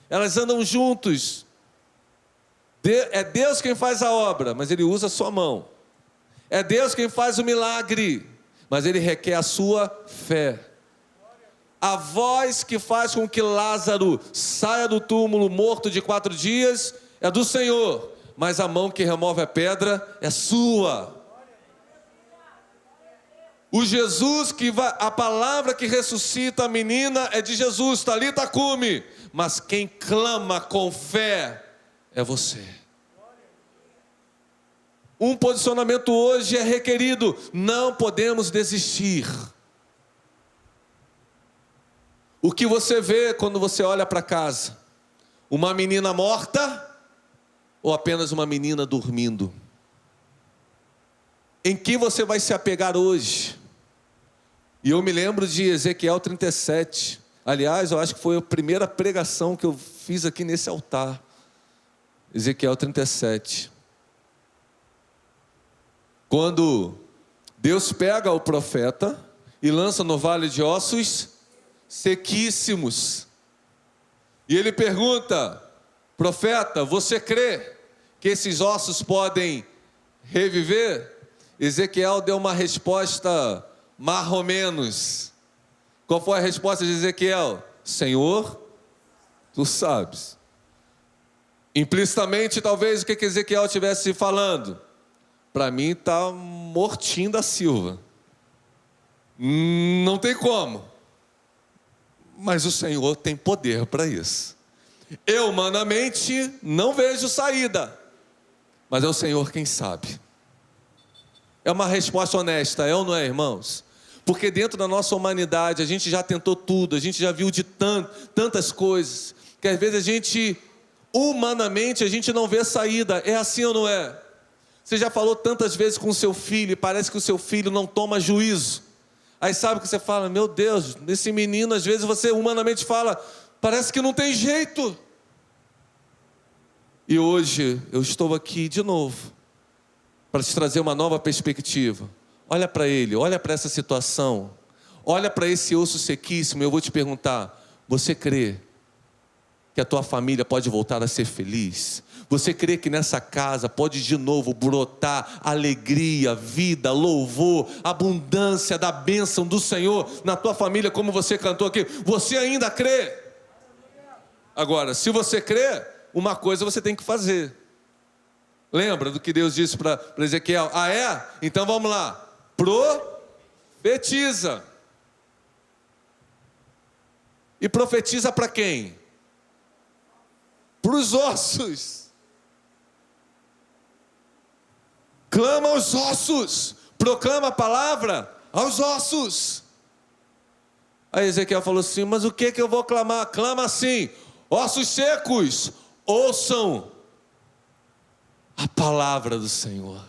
Elas andam juntos. É Deus quem faz a obra, mas Ele usa a sua mão. É Deus quem faz o milagre, mas Ele requer a sua fé. A voz que faz com que Lázaro saia do túmulo morto de 4 dias é do Senhor, mas a mão que remove a pedra é sua. O Jesus que vai, a palavra que ressuscita a menina é de Jesus, Talita cumi, mas quem clama com fé é você. Um posicionamento hoje é requerido. Não podemos desistir. O que você vê quando você olha para casa? Uma menina morta ou apenas uma menina dormindo? Em que você vai se apegar hoje? E eu me lembro de Ezequiel 37. Aliás, eu acho que foi a primeira pregação que eu fiz aqui nesse altar. Ezequiel 37. Quando Deus pega o profeta e lança no vale de ossos sequíssimos. E ele pergunta: profeta, você crê que esses ossos podem reviver? Ezequiel deu uma resposta mais ou menos. Qual foi a resposta de Ezequiel? Senhor, tu sabes. Implicitamente, talvez, o que Ezequiel estivesse falando? Para mim está mortinho da Silva. Não tem como. Mas o Senhor tem poder para isso. Eu, humanamente, não vejo saída. Mas é o Senhor quem sabe. É uma resposta honesta, é ou não é, irmãos? Porque dentro da nossa humanidade, a gente já tentou tudo, a gente já viu de tantas coisas, que às vezes a gente, humanamente, a gente não vê saída. É assim ou não é? Você já falou tantas vezes com o seu filho, e parece que o seu filho não toma juízo. Aí sabe que você fala: meu Deus, esse menino, às vezes você humanamente fala, parece que não tem jeito. E hoje eu estou aqui de novo, para te trazer uma nova perspectiva. Olha para ele, olha para essa situação, olha para esse osso sequíssimo. Eu vou te perguntar: você crê que a tua família pode voltar a ser feliz? Você crê que nessa casa pode de novo brotar alegria, vida, louvor, abundância da bênção do Senhor na tua família, como você cantou aqui? Você ainda crê? Agora, se você crê, uma coisa você tem que fazer. Lembra do que Deus disse para Ezequiel? Ah, é? Então vamos lá. Profetiza. E profetiza para quem? Para os ossos. Clama aos ossos. Proclama a palavra aos ossos. Aí Ezequiel falou assim: mas o que eu vou clamar? Clama assim: ossos secos, ouçam a palavra do Senhor.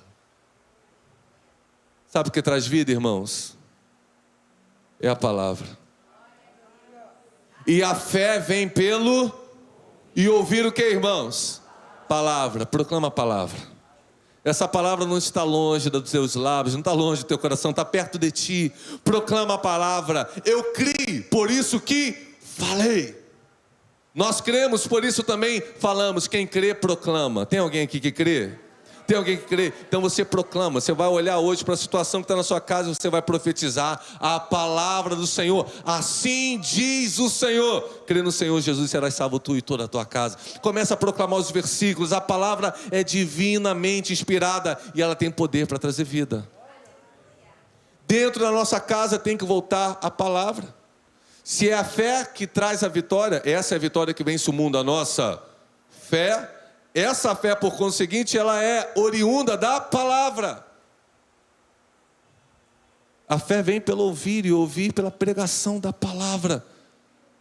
Sabe o que traz vida, irmãos? É a palavra. E a fé vem pelo e ouvir o que, irmãos? Palavra. Proclama a palavra. Essa palavra não está longe dos teus lábios, não está longe do teu coração, está perto de ti. Proclama a palavra. Eu criei, por isso que falei. Nós cremos, por isso também falamos. Quem crê, proclama. Tem alguém aqui que crê? Tem alguém que crê? Então você proclama. Você vai olhar hoje para a situação que está na sua casa e você vai profetizar a palavra do Senhor. Assim diz o Senhor: crê no Senhor Jesus, serás salvo tu e toda a tua casa. Começa a proclamar os versículos. A palavra é divinamente inspirada e ela tem poder para trazer vida. Dentro da nossa casa tem que voltar a palavra. Se é a fé que traz a vitória, essa é a vitória que vence o mundo, a nossa fé. Essa fé, por conseguinte, ela é oriunda da palavra. A fé vem pelo ouvir e ouvir pela pregação da palavra.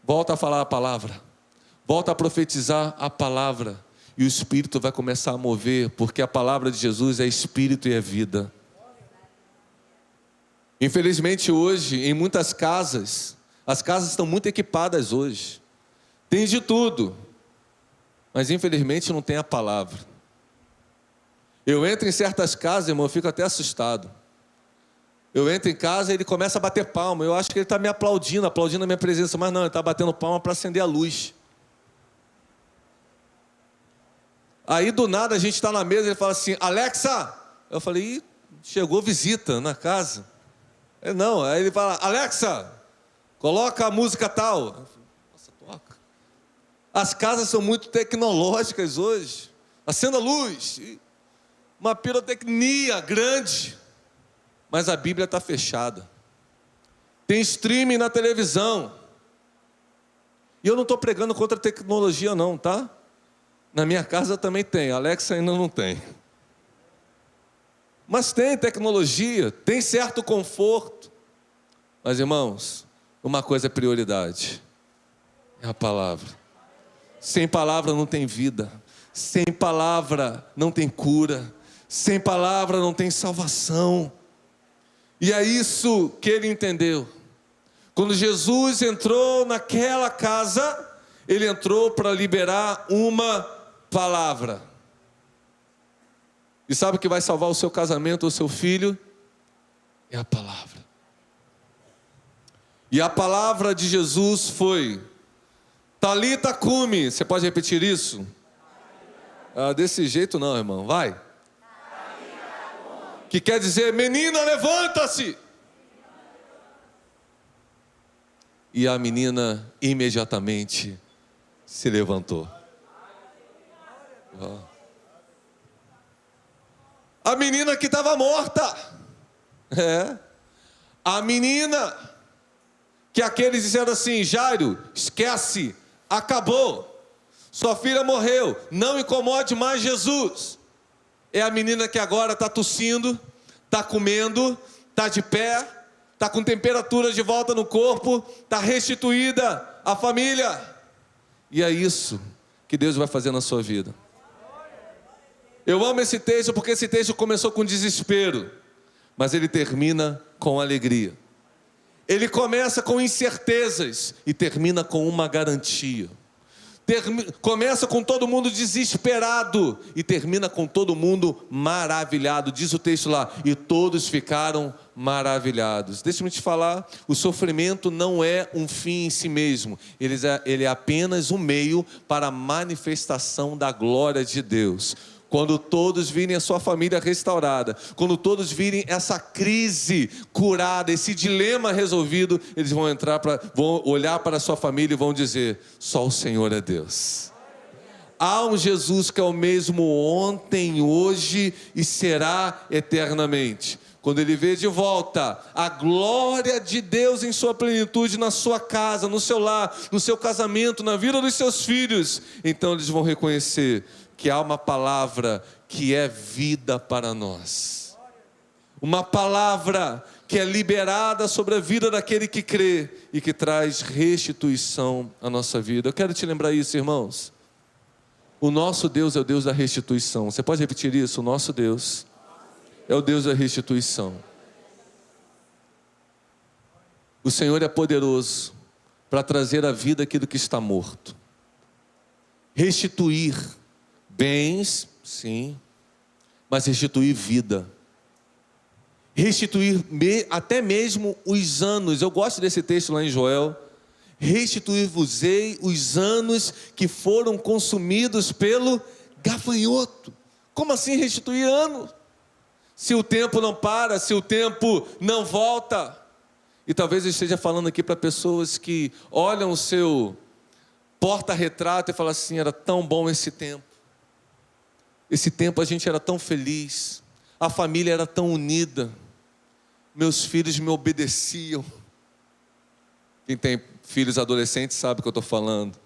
Volta a falar a palavra. Volta a profetizar a palavra. E o Espírito vai começar a mover, porque a palavra de Jesus é Espírito e é vida. Infelizmente hoje, em muitas casas, as casas estão muito equipadas hoje. Tem de tudo. Mas infelizmente não tem a palavra. Eu entro em certas casas, irmão, eu fico até assustado. Eu entro em casa e ele começa a bater palma. Eu acho que ele está me aplaudindo a minha presença. Mas não, ele está batendo palma para acender a luz. Aí do nada a gente está na mesa e ele fala assim: Alexa! Eu falei: ih, chegou visita na casa. Não, aí ele fala: Alexa, coloca a música tal. Eu falei: nossa, toca. As casas são muito tecnológicas hoje. Acenda a luz. Uma pirotecnia grande. Mas a Bíblia está fechada. Tem streaming na televisão. E eu não estou pregando contra a tecnologia não, tá? Na minha casa também tem. A Alexa ainda não tem. Mas tem tecnologia, tem certo conforto. Mas, irmãos, uma coisa é prioridade: é a palavra. Sem palavra não tem vida. Sem palavra não tem cura. Sem palavra não tem salvação. E é isso que ele entendeu. Quando Jesus entrou naquela casa, ele entrou para liberar uma palavra. E sabe o que vai salvar o seu casamento ou o seu filho? É a palavra. E a palavra de Jesus foi: Talita cumi. Você pode repetir isso? Desse jeito não, irmão. Vai. Que quer dizer: menina, levanta-se. E a menina imediatamente se levantou. A menina que estava morta. A menina que aqueles disseram assim: Jairo, esquece, acabou. Sua filha morreu, não incomode mais Jesus. É a menina que agora está tossindo, está comendo, está de pé, está com temperatura de volta no corpo, está restituída à família. E é isso que Deus vai fazer na sua vida. Eu amo esse texto porque esse texto começou com desespero, mas ele termina com alegria. Ele começa com incertezas e termina com uma garantia. Começa com todo mundo desesperado e termina com todo mundo maravilhado. Diz o texto lá: e todos ficaram maravilhados. Deixa-me te falar, o sofrimento não é um fim em si mesmo. Ele é apenas um meio para a manifestação da glória de Deus. Quando todos virem a sua família restaurada, quando todos virem essa crise curada, esse dilema resolvido, eles vão olhar para a sua família e vão dizer: só o Senhor é Deus. Há um Jesus que é o mesmo ontem, hoje e será eternamente. Quando ele vê de volta a glória de Deus em sua plenitude na sua casa, no seu lar, no seu casamento, na vida dos seus filhos, então eles vão reconhecer que há uma palavra que é vida para nós. Uma palavra que é liberada sobre a vida daquele que crê e que traz restituição à nossa vida. Eu quero te lembrar isso, irmãos. O nosso Deus é o Deus da restituição. Você pode repetir isso? O nosso Deus é o Deus da restituição. O Senhor é poderoso para trazer à vida aquilo que está morto. Restituir bens, sim, mas restituir vida. Restituir até mesmo os anos. Eu gosto desse texto lá em Joel. Restituir-vos-ei os anos que foram consumidos pelo gafanhoto. Como assim restituir ano? Se o tempo não para, se o tempo não volta. E talvez eu esteja falando aqui para pessoas que olham o seu porta-retrato e falam assim: era tão bom esse tempo. Esse tempo a gente era tão feliz, a família era tão unida, meus filhos me obedeciam. Quem tem filhos adolescentes sabe o que eu estou falando.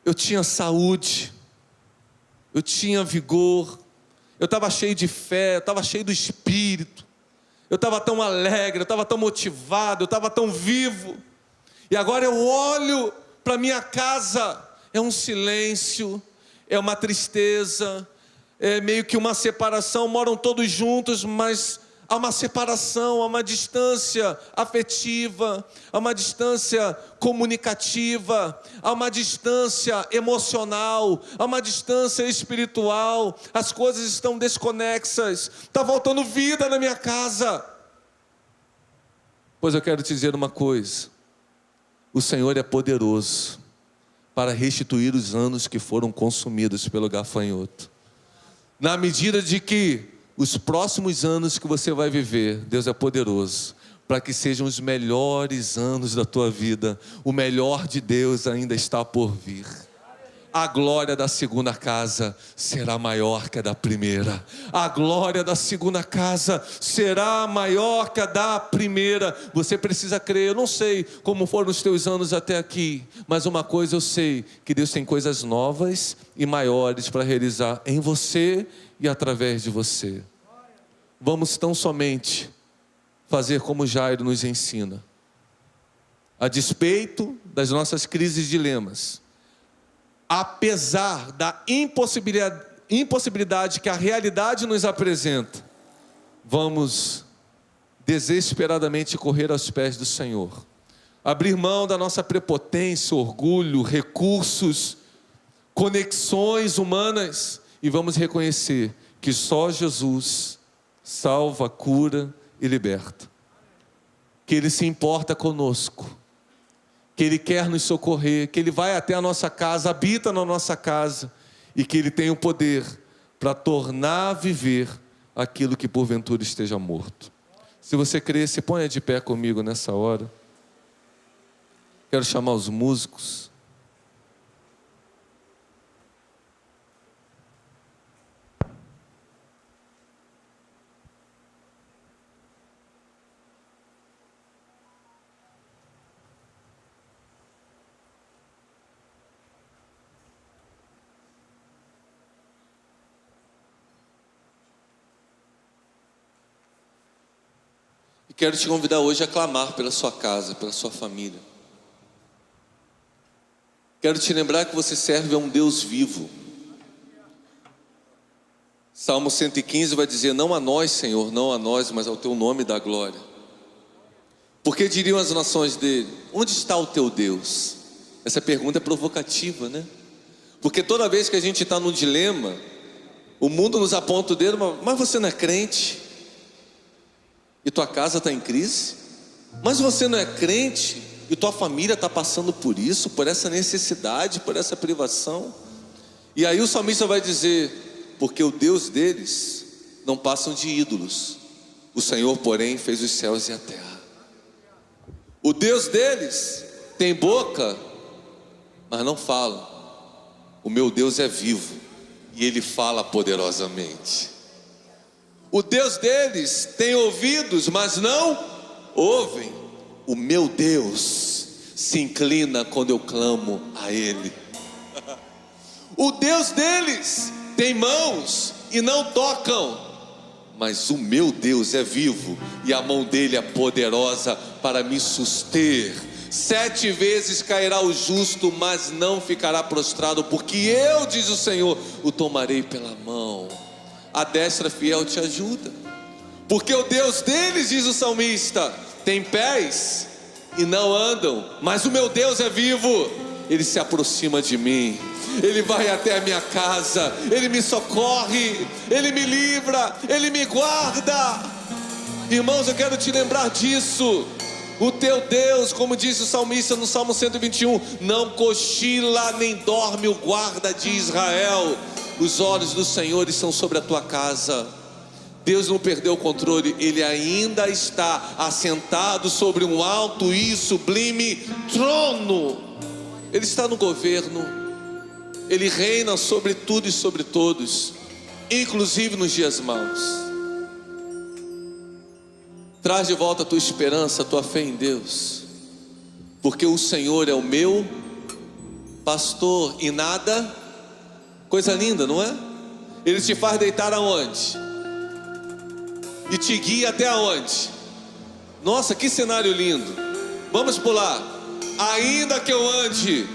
Eu tinha saúde, eu tinha vigor, eu estava cheio de fé, eu estava cheio do Espírito, eu estava tão alegre, eu estava tão motivado, eu estava tão vivo. E agora eu olho para minha casa, é um silêncio, é uma tristeza, é meio que uma separação. Moram todos juntos, mas há uma separação, há uma distância afetiva, há uma distância comunicativa, há uma distância emocional, há uma distância espiritual. As coisas estão desconexas. Está faltando vida na minha casa. Pois eu quero te dizer uma coisa: o Senhor é poderoso para restituir os anos que foram consumidos pelo gafanhoto. Na medida de que os próximos anos que você vai viver, Deus é poderoso para que sejam os melhores anos da tua vida. O melhor de Deus ainda está por vir. a glória da segunda casa será maior que a da primeira. A glória da segunda casa será maior que a da primeira. Você precisa crer. Eu não sei como foram os teus anos até aqui, mas uma coisa eu sei, que Deus tem coisas novas e maiores para realizar em você e através de você. Vamos tão somente fazer como Jairo nos ensina. A despeito das nossas crises e dilemas, apesar da impossibilidade que a realidade nos apresenta, vamos desesperadamente correr aos pés do Senhor, abrir mão da nossa prepotência, orgulho, recursos, conexões humanas, e vamos reconhecer que só Jesus salva, cura e liberta, que Ele se importa conosco, que Ele quer nos socorrer, que Ele vai até a nossa casa, habita na nossa casa, e que Ele tem o poder para tornar a viver aquilo que porventura esteja morto. Se você crê, se ponha de pé comigo nessa hora. Quero chamar os músicos. Quero te convidar hoje a clamar pela sua casa, pela sua família. Quero te lembrar que você serve a um Deus vivo. Salmo 115 vai dizer: não a nós, Senhor, não a nós, mas ao teu nome da glória. Porque diriam as nações dele: onde está o teu Deus? Essa pergunta é provocativa, né? Porque toda vez que a gente está num dilema, o mundo nos aponta o dedo: mas você não é crente? E tua casa está em crise? Mas você não é crente e tua família está passando por isso, por essa necessidade, por essa privação? E aí o salmista vai dizer: porque o Deus deles não passam de ídolos, o Senhor porém fez os céus e a terra. O Deus deles tem boca, mas não fala. O meu Deus é vivo e Ele fala poderosamente. O Deus deles tem ouvidos, mas não ouvem. O meu Deus se inclina quando eu clamo a Ele. O Deus deles tem mãos e não tocam, mas o meu Deus é vivo e a mão dele é poderosa para me suster. 7 vezes cairá o justo, mas não ficará prostrado, porque eu, diz o Senhor, o tomarei pela mão. A destra fiel te ajuda, porque o Deus deles, diz o salmista, tem pés e não andam, mas o meu Deus é vivo. Ele se aproxima de mim, Ele vai até a minha casa, Ele me socorre, Ele me livra, Ele me guarda. Irmãos, eu quero te lembrar disso. O teu Deus, como disse o salmista no Salmo 121, não cochila nem dorme o guarda de Israel. Os olhos do Senhor estão sobre a tua casa. Deus não perdeu o controle, Ele ainda está assentado sobre um alto e sublime trono. Ele está no governo, Ele reina sobre tudo e sobre todos, inclusive nos dias maus. Traz de volta a tua esperança, a tua fé em Deus, porque o Senhor é o meu pastor e nada. Coisa linda, não é? Ele te faz deitar aonde? E te guia até aonde? Nossa, que cenário lindo. Vamos pular. Ainda que eu ande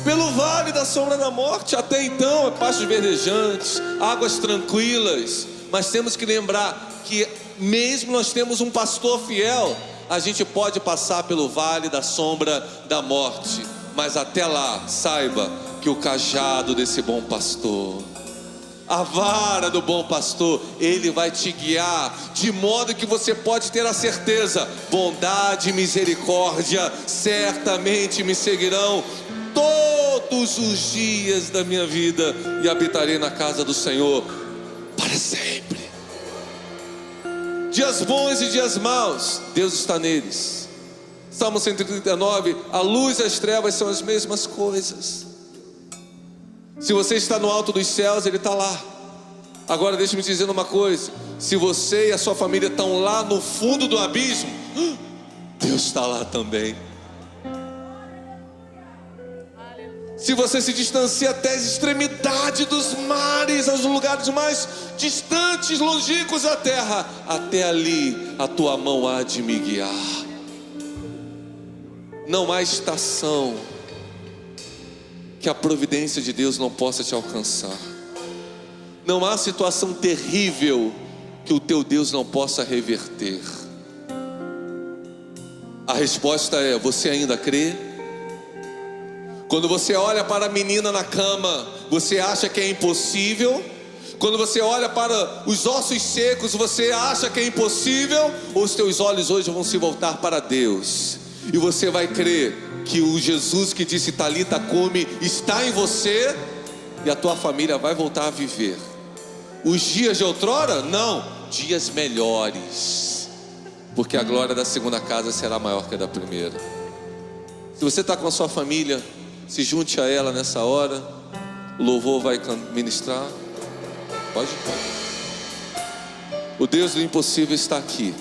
pelo vale da sombra da morte, até então é pastos verdejantes, águas tranquilas. Mas temos que lembrar que mesmo nós temos um pastor fiel, a gente pode passar pelo vale da sombra da morte, mas até lá, saiba que o cajado desse bom pastor, a vara do bom pastor, ele vai te guiar, de modo que você pode ter a certeza: bondade e misericórdia certamente me seguirão todos os dias da minha vida, e habitarei na casa do Senhor para sempre. Dias bons e dias maus, Deus está neles. Salmo 139, a luz e as trevas são as mesmas coisas. Se você está no alto dos céus, Ele está lá. Agora deixa-me te dizer uma coisa: se você e a sua família estão lá no fundo do abismo, Deus está lá também. Se você se distancia até as extremidades dos mares, aos lugares mais distantes, longínquos da terra, até ali a tua mão há de me guiar. Não há estação que a providência de Deus não possa te alcançar. Não há situação terrível que o teu Deus não possa reverter. A resposta é: você ainda crê? Quando você olha para a menina na cama, você acha que é impossível? Quando você olha para os ossos secos, você acha que é impossível? Ou os teus olhos hoje vão se voltar para Deus? E você vai crer que o Jesus que disse Talita cumi está em você, e a tua família vai voltar a viver os dias de outrora? Não, dias melhores, porque a glória da segunda casa será maior que a da primeira. Se você está com a sua família, se junte a ela nessa hora. O louvor vai ministrar. Pode. O Deus do impossível está aqui.